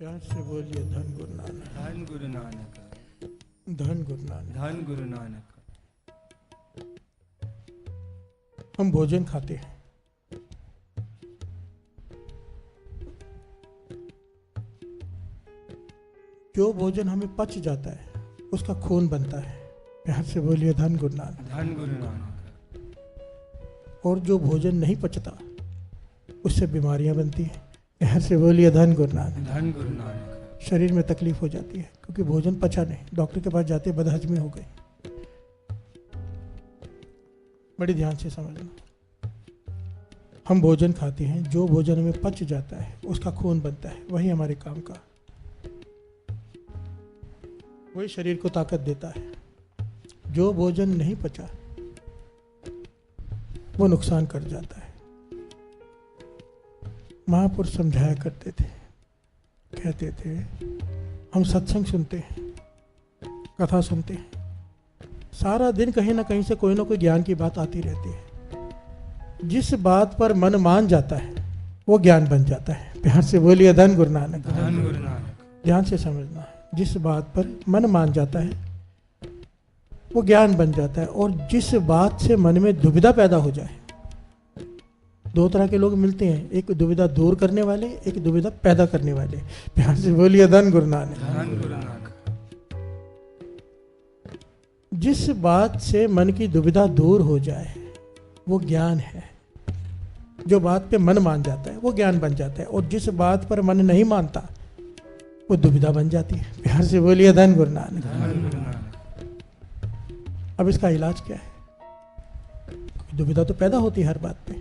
प्यार से बोलिए धन गुरु नानक। धन गुरु नानक। धन गुरु नानक। धन गुरु नानक। हम भोजन खाते हैं, जो भोजन हमें पच जाता है उसका खून बनता है। प्यार से बोलिए धन गुरु नानक। धन गुरु नानक। और जो भोजन नहीं पचता उससे बीमारियां बनती हैं। प्यार से बोलिए धन गुरु नानक। धन गुरु नानक। शरीर में तकलीफ हो जाती है क्योंकि भोजन पचा नहीं, डॉक्टर के पास जाते बदहजमी हो गई। बड़ी ध्यान से समझना, हम भोजन खाते हैं, जो भोजन हमें पच जाता है उसका खून बनता है, वही हमारे काम का, वही शरीर को ताकत देता है। जो भोजन नहीं पचा वो नुकसान कर जाता है। महापुरुष समझाया करते थे, कहते थे हम सत्संग सुनते हैं, कथा सुनते हैं, सारा दिन कहीं ना कहीं से कोई ना कोई ज्ञान की बात आती रहती है। जिस बात पर मन मान जाता है वो ज्ञान बन जाता है। प्यार से बोलिए धन गुरु नानक। धन गुरु नानक। ध्यान से समझना, जिस बात पर मन मान जाता है वो ज्ञान बन जाता है। और जिस बात से मन में दुविधा पैदा हो जाए, दो तरह के लोग मिलते हैं, एक दुविधा दूर करने वाले, एक दुविधा पैदा करने वाले। प्यार से बोलिए धन गुरु नानक। धन गुरु नानक। जिस बात से मन की दुविधा दूर हो जाए वो ज्ञान है। जो बात पे मन मान जाता है वो ज्ञान बन जाता है, और जिस बात पर मन नहीं मानता वो दुविधा बन जाती है। प्यार से बोलिए धन गुरु नानक। धन गुरु नानक। अब इसका इलाज क्या है? दुविधा तो पैदा होती है हर बात पे।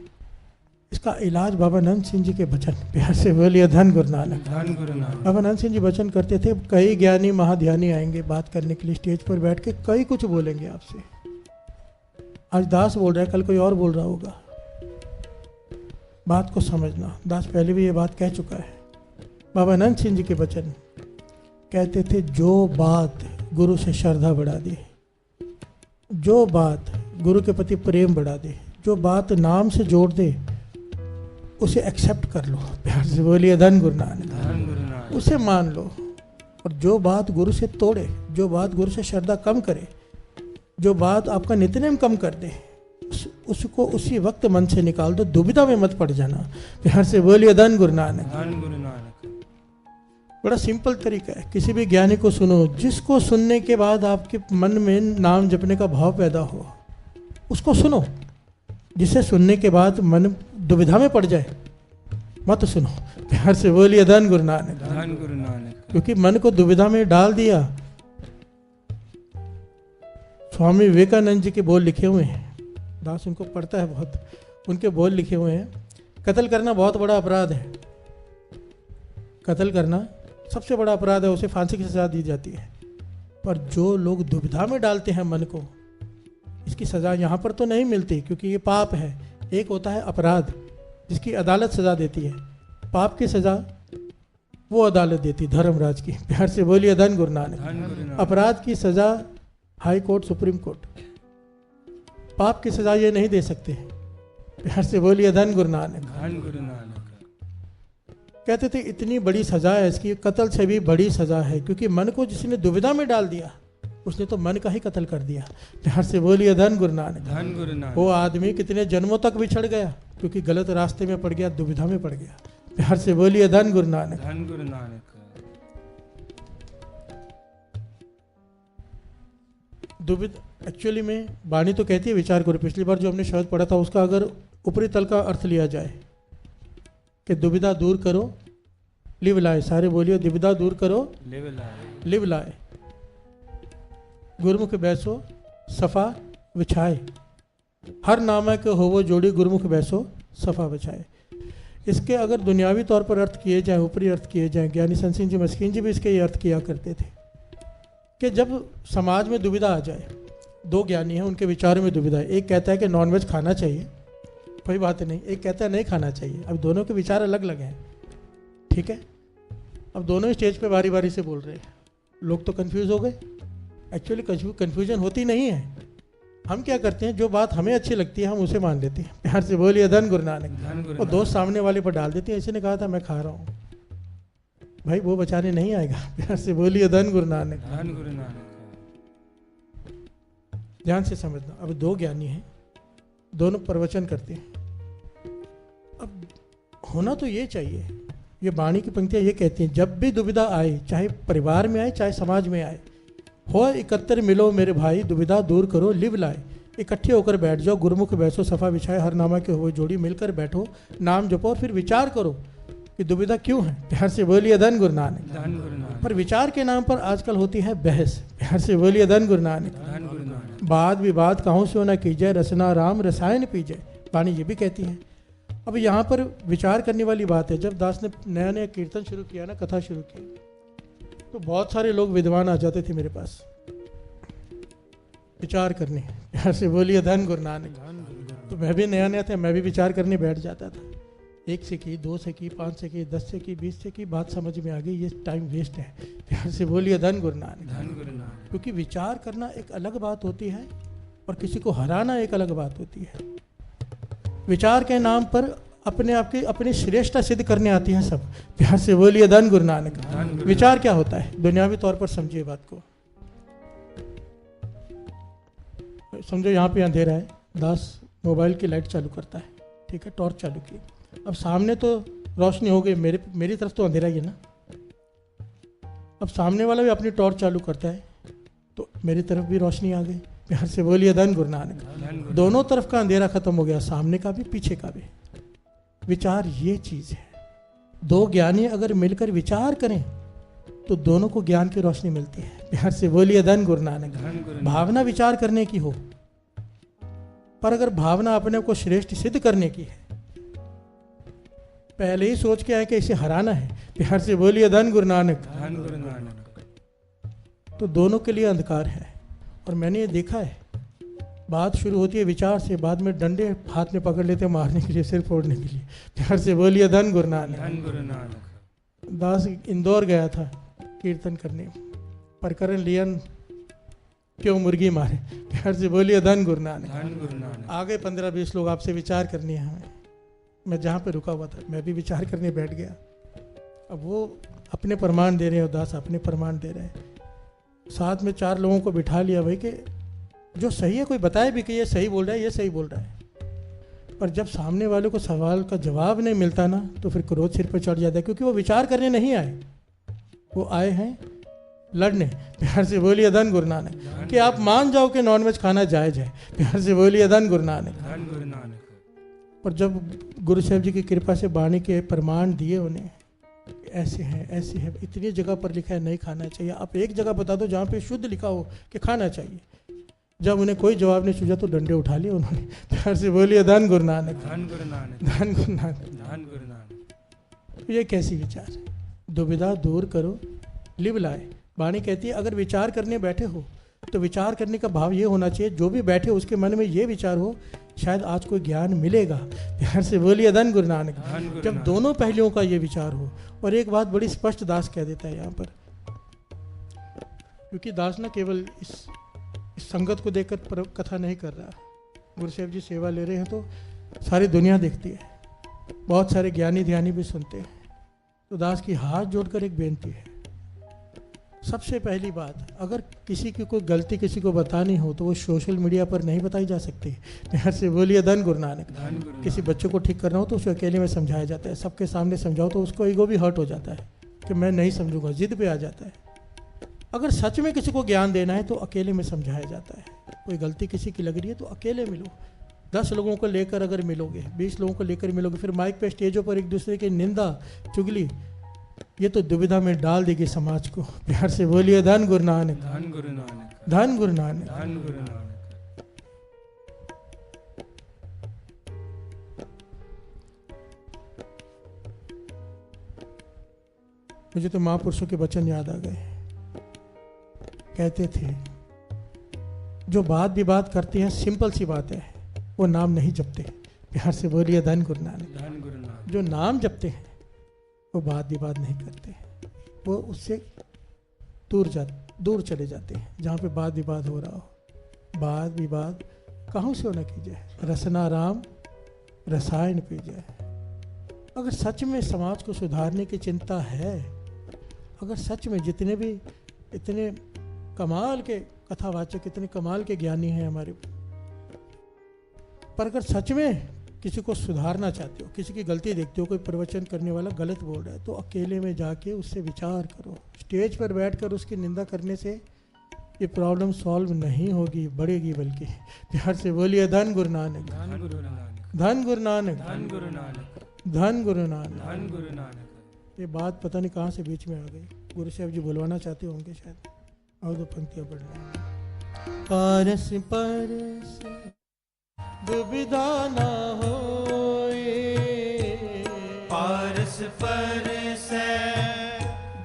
इसका इलाज बाबा नंद सिंह जी के वचन। प्यार से बोलिए धन गुरु नानक। धन गुरु नानक। बाबा नंद सिंह जी वचन करते थे, कई ज्ञानी महाध्यानी आएंगे बात करने के लिए, स्टेज पर बैठ के कई कुछ बोलेंगे आपसे। आज दास बोल रहा है, कल कोई और बोल रहा होगा। बात को समझना, दास पहले भी ये बात कह चुका है। बाबा नंद सिंह जी के वचन कहते थे, जो बात गुरु से श्रद्धा बढ़ा दे, जो बात गुरु के प्रति प्रेम बढ़ा दे, जो बात नाम से जोड़ दे, उसे एक्सेप्ट कर लो। प्यार से बोलिए धन गुरु नानक। धन गुरु नानक। उसे मान लो। और जो बात गुरु से तोड़े, जो बात गुरु से श्रद्धा कम करे, जो बात आपका नित्यनेम कम कर दे, उसको उसी वक्त मन से निकाल दो। दुविधा में मत पड़ जाना। प्यार से बोलिए धन गुरु नानक। धन गुरु नानक। बड़ा सिंपल तरीका है। किसी भी ज्ञानी को सुनो, जिसको सुनने के बाद आपके मन में नाम जपने का भाव पैदा हो, उसको सुनो। जिसे सुनने के बाद मन दुविधा में पड़ जाए मत सुनो। प्यार से बोलिए धन गुरु नानक। धन गुरु नानक। क्योंकि मन को दुविधा में डाल दिया। स्वामी विवेकानंद जी के बोल लिखे हुए हैं, दास उनको पढ़ता है बहुत, उनके बोल लिखे हुए हैं, कत्ल करना बहुत बड़ा अपराध है। कत्ल करना सबसे बड़ा अपराध है, उसे फांसी की सजा दी जाती है। पर जो लोग दुविधा में डालते हैं मन को, इसकी सजा यहाँ पर तो नहीं मिलती क्योंकि ये पाप है। एक होता है अपराध जिसकी अदालत सजा देती है, पाप की सजा वो अदालत देती, धर्मराज की। प्यार से बोलिए धन गुरु नानक। धन गुरु नानक। अपराध की सजा हाई कोर्ट, सुप्रीम कोर्ट, पाप की सजा ये नहीं दे सकते। प्यार से बोलिए धन गुरु नानक। धन गुरु नानक। कहते थे इतनी बड़ी सजा है इसकी, कत्ल से भी बड़ी सजा है, क्योंकि मन को जिसने दुविधा में डाल दिया उसने तो मन का ही कत्ल कर दिया। प्यार से बोलिए धन गुरु नानक। धन गुरु नानक। वो आदमी कितने जन्मों तक बिछड़ गया क्योंकि गलत रास्ते में पड़ गया, दुविधा में पड़ गया। प्यार से बोलिए धन गुरु नानक। धन गुरु नानक। दुविधा एक्चुअली में वाणी तो कहती है विचार करो। पिछली बार जो हमने शब्द पढ़ा था उसका अगर ऊपरी तल का अर्थ लिया जाए कि दुविधा दूर करो, लिव लाए। सारे बोलिए, दुविधा दूर करो, लिव लाए। गुरुमुख बैसो, सफा विछाए, हर नामा के होवो जोड़ी, गुरुमुख बैसो सफा विछाए। इसके अगर दुनियावी तौर पर अर्थ किए जाएं, ऊपरी अर्थ किए जाएं, ज्ञानी संत जी मस्कीन जी भी इसके ये अर्थ किया करते थे कि जब समाज में दुविधा आ जाए, दो ज्ञानी हैं, उनके विचारों में दुविधा है। एक कहता है कि नॉनवेज खाना चाहिए, कोई बात नहीं। एक कहता है नहीं खाना चाहिए। अब दोनों के विचार अलग अलग हैं, ठीक है। अब दोनों स्टेज पे बारी बारी से बोल रहे हैं, लोग तो कंफ्यूज हो गए। एक्चुअली कंफ्यूजन होती नहीं है। हम क्या करते हैं, जो बात हमें अच्छी लगती है हम उसे मान लेते हैं। प्यार से बोलिए धन गुरु नानक। और दोस्त सामने वाले पर डाल देते हैं, ऐसे ने कहा था मैं खा रहा हूँ। भाई वो बचाने नहीं आएगा। प्यार से बोलिए धन गुरु नानक। धन गुरु नानक। ध्यान से समझना। अब दो ज्ञानी हैं, दोनों प्रवचन करते हैं। अब होना तो ये चाहिए, ये वाणी की पंक्तियां ये कहती हैं, जब भी दुविधा आए, चाहे परिवार में आए चाहे समाज में आए, हो इकट्ठे मिलो मेरे भाई, दुविधा दूर करो लिव लाए। इकट्ठे होकर बैठ जाओ, गुरुमुख बैसो सफा बिछाए, हर नामा के हो जोड़ी, मिलकर बैठो नाम जपो और फिर विचार करो कि दुविधा क्यों है। प्यार से बोलिए धन गुरु नानक। धन गुरु नानक। पर विचार के नाम पर आजकल होती है बहस। प्यार से बोलिए धन गुरु नानक। धन गुरु नानक। वाद विवाद कहूँ से न कीजिए, रसना राम रसायन पीजिए, वाणी ये भी कहती है। अब यहाँ पर विचार करने वाली बात है। जब दास ने नया नया कीर्तन शुरू किया ना, कथा शुरू की, तो बहुत सारे लोग विद्वान आ जाते थे मेरे पास विचार करने। प्यार से बोलिए धन गुरु नानक। धन गुरु नानक। तो मैं भी नया नया था, मैं भी विचार करने बैठ जाता था। 1 से की, 2 से की, 5 से की, 10 से की, 20 से की, बात समझ में आ गई ये टाइम वेस्ट है। प्यार से बोलिए धन गुरु नानक। धन गुरु नानक। क्योंकि विचार करना एक अलग बात होती है और किसी को हराना एक अलग बात होती है। विचार के नाम पर अपने आप की अपनी श्रेष्ठता सिद्ध करने आती हैं सब। प्यार से बोलिए धन गुरु नानक। धन गुरु विचार क्या होता है दुनियावी तौर पर समझिए बात को। समझो यहाँ पे अंधेरा है, दास मोबाइल की लाइट चालू करता है, ठीक है, टॉर्च चालू की। अब सामने तो रोशनी हो गई, मेरी तरफ तो अंधेरा ही है ना। अब सामने वाला भी अपनी टॉर्च चालू करता है तो मेरी तरफ भी रोशनी आ गई। प्यार से बोलिए धन गुरु नानक। धन गुरु। दोनों तरफ का अंधेरा खत्म हो गया, सामने का भी पीछे का भी। विचार ये चीज है। दो ज्ञानी अगर मिलकर विचार करें तो दोनों को ज्ञान की रोशनी मिलती है। प्यार से बोलिए धन गुरु नानक। धन गुरु नानक। भावना विचार करने की हो, पर अगर भावना अपने को श्रेष्ठ सिद्ध करने की है, पहले ही सोच के आए कि इसे हराना है, प्यार से बोलिए धन गुरु नानक, धन गुरु नानक। तो दोनों के लिए अंधकार है। और मैंने ये देखा है, बात शुरू होती है विचार से, बाद में डंडे हाथ में पकड़ लेते हैं मारने के लिए, सिर फोड़ने के लिए। प्यार से बोलिए धन गुरु नानक। धन गुरु नानक। दास इंदौर गया था कीर्तन करने, प्रकरण लियन क्यों मुर्गी मारे। प्यार से बोलिए धन गुरु नानक। धन गुरु नानक। आगे 15-20 लोग आपसे विचार करनी है हमें। मैं जहाँ पे रुका हुआ था मैं भी विचार करने बैठ गया। अब वो अपने प्रमाण दे रहे हैं, दास अपने प्रमाण दे रहे हैं। साथ में 4 लोगों को बिठा लिया भाई कि जो सही है कोई बताए भी कि ये सही बोल रहा है, ये सही बोल रहा है। पर जब सामने वाले को सवाल का जवाब नहीं मिलता ना, तो फिर क्रोध सिर पर चढ़ जाता है, क्योंकि वो विचार करने नहीं आए, वो आए हैं लड़ने। प्यार से बोलिए धन गुरु नानक। कि आप मान जाओ कि नॉनवेज खाना जायज़ है। प्यार से बोलिए धन गुरु नानक। धन गुरु नानक। पर जब गुरु साहब जी की कृपा से वाणी के प्रमाण दिए उन्हें, ऐसे हैं ऐसे है, इतनी जगह पर लिखा है नहीं खाना चाहिए, आप एक जगह बता दो जहाँ पे शुद्ध लिखा हो कि खाना चाहिए। जब उन्हें कोई जवाब नहीं सूझा तो डंडे उठा लिए उन्होंने। प्यार से बोलिए धन गुरु नानक। धन गुरु नानक। धन गुरु नानक। धन गुरु नानक। ये कैसी विचार है? दुविधा दूर करो लिव लाए। वाणी कहती है अगर विचार करने बैठे हो तो विचार करने का भाव ये होना चाहिए, जो भी बैठे उसके मन में ये विचार हो शायद आज कोई ज्ञान मिलेगा। प्यार से बोलिए धन गुरु नानक। धन गुरु जब नानक। दोनों पहलुओं का ये विचार हो। और एक बात बड़ी स्पष्ट दास कह देता है यहाँ पर, क्योंकि दास न केवल इस संगत को देखकर कथा नहीं कर रहा, गुरु साहब जी सेवा ले रहे हैं तो सारी दुनिया देखती है, बहुत सारे ज्ञानी ध्यानी भी सुनते हैं। तो दास की हाथ जोड़कर एक बेनती है, सबसे पहली बात, अगर किसी की कोई गलती किसी को बतानी हो तो वो सोशल मीडिया पर नहीं बताई जा सकती। प्यार से बोलिए धन गुरु नानक। धन गुरु किसी बच्चे को ठीक करना हो तो उसे अकेले में समझाया जाता है, सबके सामने समझाओ तो उसको ईगो भी हर्ट हो जाता है कि मैं नहीं समझूंगा, जिद पे आ जाता है। अगर सच में किसी को ज्ञान देना है तो अकेले में समझाया जाता है। कोई गलती किसी की लग रही है तो अकेले मिलो। 10 लोगों को लेकर अगर मिलोगे, 20 लोगों को लेकर मिलोगे, फिर माइक पे स्टेजों पर एक दूसरे की निंदा चुगली, ये तो दुविधा में डाल देगी समाज को। प्यार से बोलिए धन गुरु नानक। धन गुरु नानक। धन गुरु नानक। धन गुरु नानक। मुझे तो महापुरुषों के वचन याद आ गए। कहते थे जो बात विवाद करते हैं सिंपल सी बात है, वो नाम नहीं जपते। प्यार से बोलिए धन गुरु नानक। धन गुरु नानक। जो नाम जपते हैं वो बात विवाद नहीं करते, वो उससे दूर चले जाते हैं। जहाँ पे बात विवाद हो रहा हो, बात विवाद कहूँ से होना कीजिए, रसना राम रसायन पीजिए। अगर सच में समाज को सुधारने की चिंता है अगर सच में जितने भी इतने कमाल के कथावाचक, इतने कमाल के ज्ञानी हैं हमारे, पर अगर सच में किसी को सुधारना चाहते हो, किसी की गलती देखते हो, कोई प्रवचन करने वाला गलत बोल रहा है, तो अकेले में जाके उससे विचार करो। स्टेज पर बैठकर उसकी निंदा करने से ये प्रॉब्लम सॉल्व नहीं होगी, बढ़ेगी बल्कि। प्यार से बोलिए धन गुरु नानक, धन गुरु नानक, धन गुरु नानक, धन गुरु नानक, धन गुरु नानक। धन गुरु नानक। ये बात पता नहीं कहाँ से बीच में आ गई। गुरु साहब जी बुलवाना चाहते होंगे शायद। और दो पंक्तियाँ पढ़ रहे हैं। पारस परस दुविधा न होए, पारस परस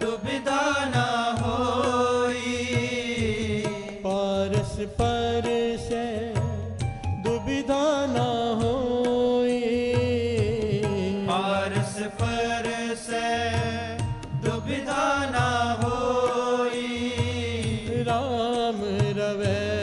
दुविधा न होई, पारस परस दुविधा न होए, पारस परस दुविधा न होई, राम रवै